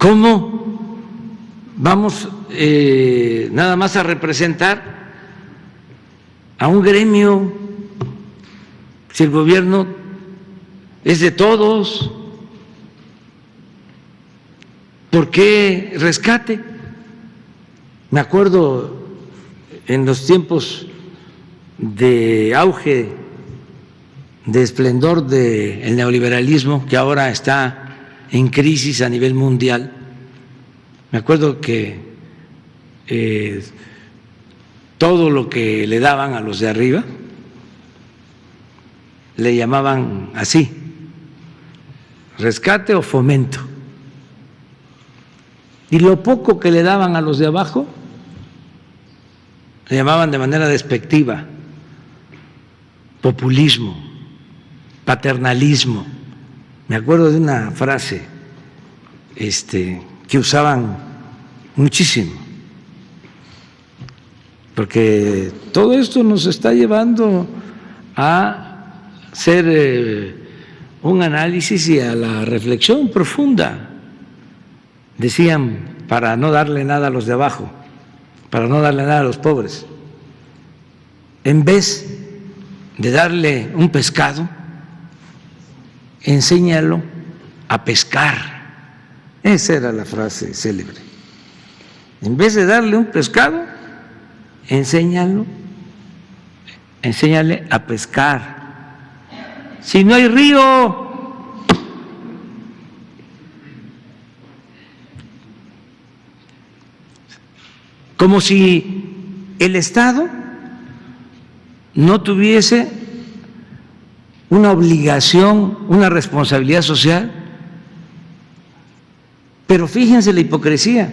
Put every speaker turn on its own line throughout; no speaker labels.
¿Cómo vamos nada más a representar a un gremio si el gobierno es de todos? ¿Por qué rescate? Me acuerdo en los tiempos de auge, de esplendor del neoliberalismo, que ahora está en crisis a nivel mundial. Me acuerdo que todo lo que le daban a los de arriba le llamaban así, rescate o fomento. Y lo poco que le daban a los de abajo le llamaban de manera despectiva populismo, paternalismo. Me acuerdo de una frase que usaban muchísimo, porque todo esto nos está llevando a hacer un análisis y a la reflexión profunda. Decían, para no darle nada a los de abajo, para no darle nada a los pobres, en vez de darle un pescado, enséñalo a pescar. Esa era la frase célebre. En vez de darle un pescado, enséñale a pescar. Si no hay río, como si el Estado no tuviese una obligación, una responsabilidad social. Pero fíjense la hipocresía.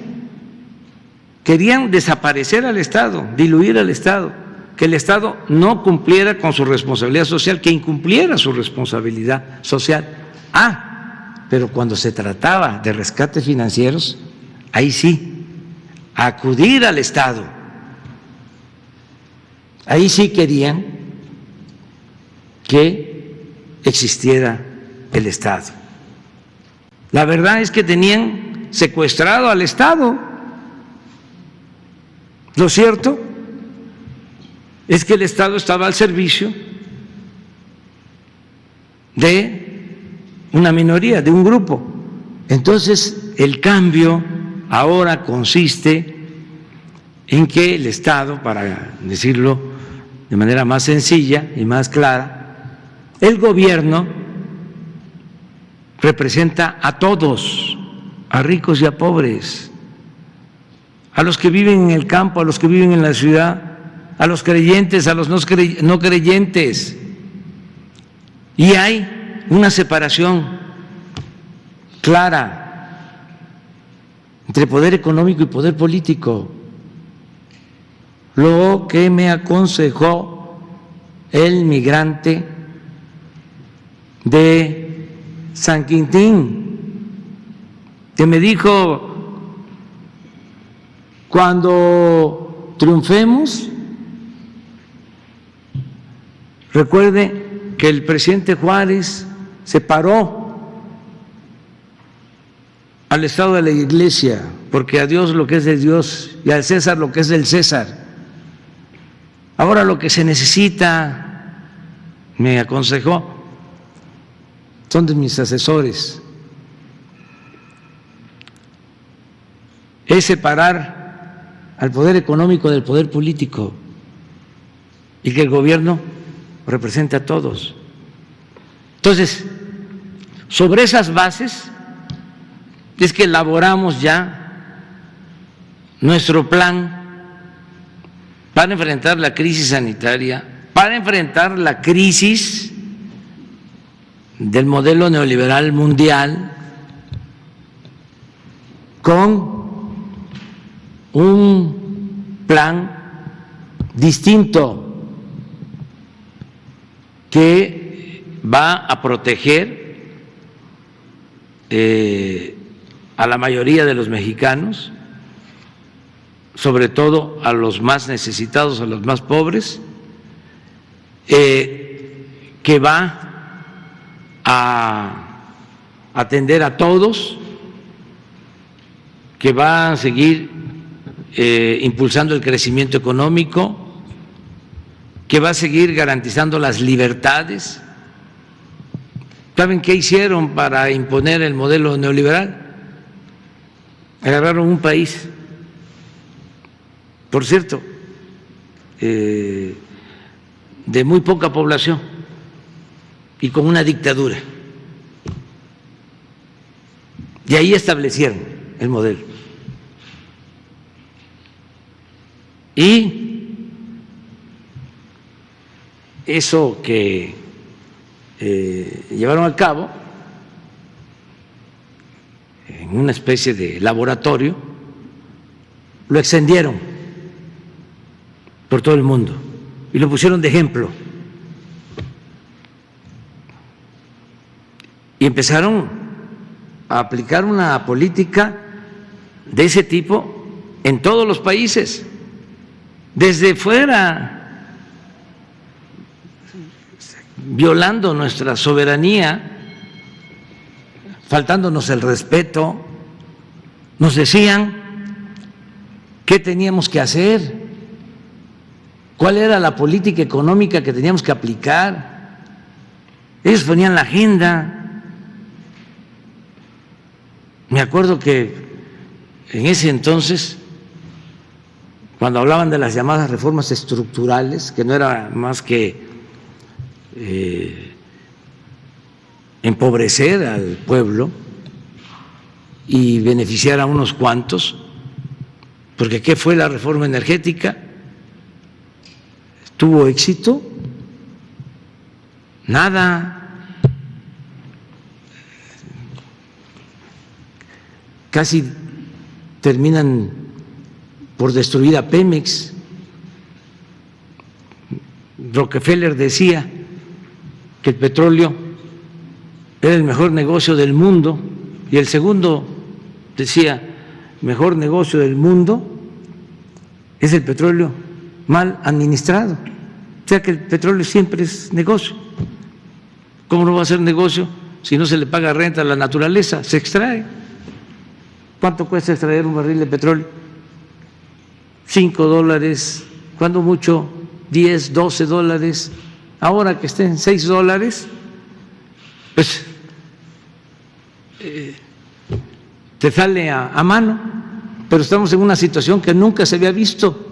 Querían desaparecer al Estado, diluir al Estado, que el Estado no cumpliera con su responsabilidad social, que incumpliera su responsabilidad social. Pero cuando se trataba de rescates financieros, ahí sí, acudir al Estado. Ahí sí querían que existiera el Estado. La verdad es que tenían secuestrado al Estado. Lo cierto es que el Estado estaba al servicio de una minoría, de un grupo. Entonces, el cambio ahora consiste en que el Estado, para decirlo de manera más sencilla y más clara, el gobierno representa a todos, a ricos y a pobres, a los que viven en el campo, a los que viven en la ciudad, a los creyentes, a los no creyentes. Y hay una separación clara entre poder económico y poder político. Lo que me aconsejó el migrante de San Quintín, que me dijo: cuando triunfemos, recuerde que el presidente Juárez separó al Estado de la Iglesia, porque a Dios lo que es de Dios y al César lo que es del César. Ahora lo que se necesita, me aconsejó, son de mis asesores, es separar al poder económico del poder político y que el gobierno represente a todos. Entonces, sobre esas bases es que elaboramos ya nuestro plan para enfrentar la crisis sanitaria, para enfrentar la crisis del modelo neoliberal mundial, con un plan distinto que va a proteger a la mayoría de los mexicanos, sobre todo a los más necesitados, a los más pobres, que va a atender a todos que va a seguir impulsando el crecimiento económico, que va a seguir garantizando las libertades. ¿Saben qué hicieron para imponer el modelo neoliberal? Agarraron un país, por cierto, de muy poca población y con una dictadura. Y ahí establecieron el modelo. Y eso que llevaron a cabo en una especie de laboratorio, lo extendieron por todo el mundo y lo pusieron de ejemplo. Y empezaron a aplicar una política de ese tipo en todos los países, desde fuera, violando nuestra soberanía, faltándonos el respeto. Nos decían qué teníamos que hacer, cuál era la política económica que teníamos que aplicar. Ellos ponían la agenda. Me acuerdo que en ese entonces, cuando hablaban de las llamadas reformas estructurales, que no era más que empobrecer al pueblo y beneficiar a unos cuantos, porque ¿qué fue la reforma energética? ¿Tuvo éxito? Nada. Casi terminan por destruir a Pemex. Rockefeller decía que el petróleo era el mejor negocio del mundo, y el segundo decía, mejor negocio del mundo es el petróleo mal administrado. O sea que el petróleo siempre es negocio. ¿Cómo no va a ser negocio si no se le paga renta a la naturaleza? Se extrae. ¿Cuánto cuesta extraer un barril de petróleo? $5, cuando mucho 10, 12 dólares. Ahora que estén $6, pues te sale a mano, pero estamos en una situación que nunca se había visto.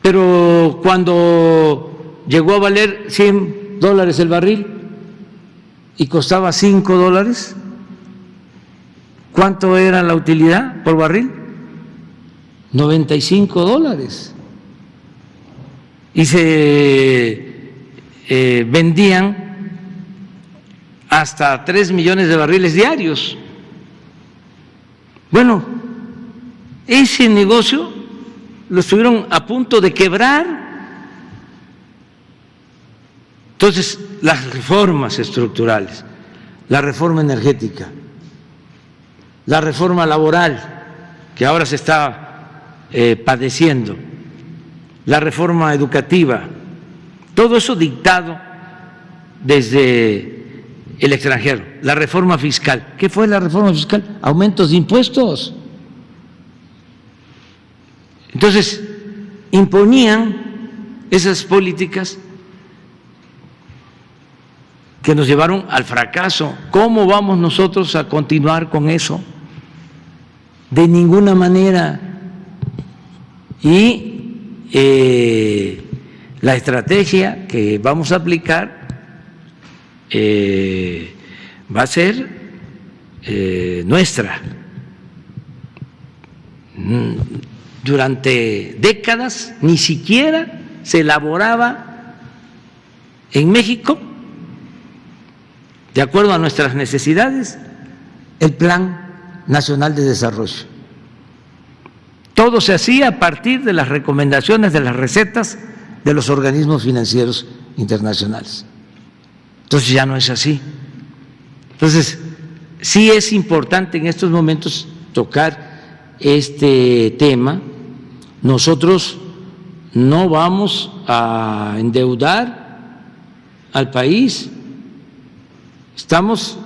Pero cuando llegó a valer $100 el barril y costaba $5, ¿cuánto era la utilidad por barril? $95. Y se vendían hasta 3 millones de barriles diarios. Bueno, ese negocio lo estuvieron a punto de quebrar. Entonces, las reformas estructurales, la reforma energética, la reforma laboral, que ahora se está padeciendo, la reforma educativa, todo eso dictado desde el extranjero. La reforma fiscal, ¿qué fue la reforma fiscal? Aumentos de impuestos. Entonces, imponían esas políticas que nos llevaron al fracaso. ¿Cómo vamos nosotros a continuar con eso? De ninguna manera. Y la estrategia que vamos a aplicar va a ser nuestra. Durante décadas ni siquiera se elaboraba en México, de acuerdo a nuestras necesidades, el Plan Nacional de Desarrollo. Todo se hacía a partir de las recomendaciones, de las recetas de los organismos financieros internacionales. Entonces ya no es así. Entonces, sí es importante en estos momentos tocar este tema. Nosotros no vamos a endeudar al país. Estamos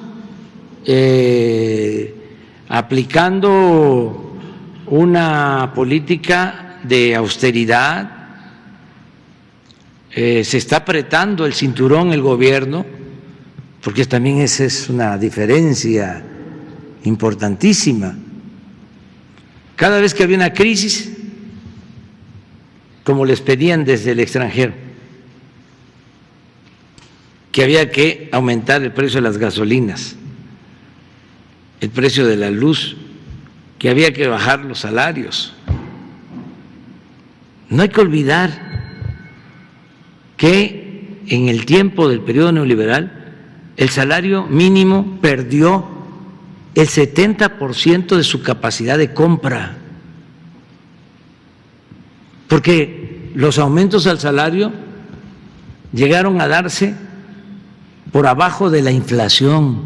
aplicando una política de austeridad, se está apretando el cinturón el gobierno, porque también esa es una diferencia importantísima. Cada vez que había una crisis, como les pedían desde el extranjero, que había que aumentar el precio de las gasolinas, el precio de la luz, que había que bajar los salarios. No hay que olvidar que en el tiempo del periodo neoliberal el salario mínimo perdió el 70% de su capacidad de compra, porque los aumentos al salario llegaron a darse por abajo de la inflación.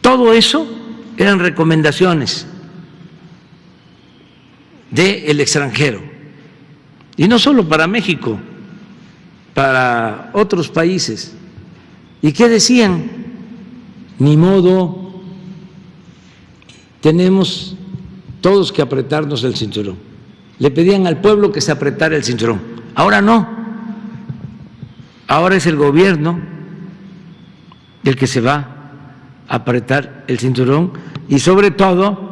Todo eso eran recomendaciones del extranjero, y no solo para México, para otros países. ¿Y qué decían? Ni modo, tenemos todos que apretarnos el cinturón. Le pedían al pueblo que se apretara el cinturón. Ahora no, ahora es el gobierno el que se va a apretar el cinturón, y sobre todo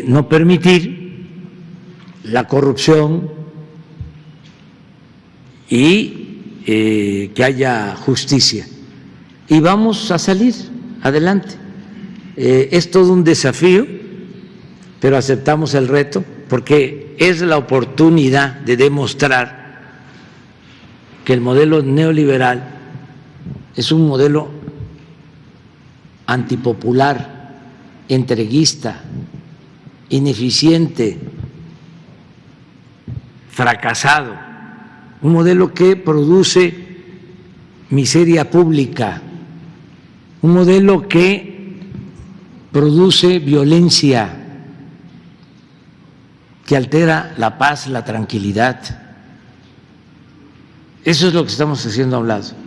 no permitir la corrupción y que haya justicia. Y vamos a salir adelante. Es todo un desafío, pero aceptamos el reto porque es la oportunidad de demostrar que el modelo neoliberal es un modelo antipopular, entreguista, ineficiente, fracasado, un modelo que produce miseria pública, un modelo que produce violencia, que altera la paz, la tranquilidad. Eso es lo que estamos haciendo a un lado.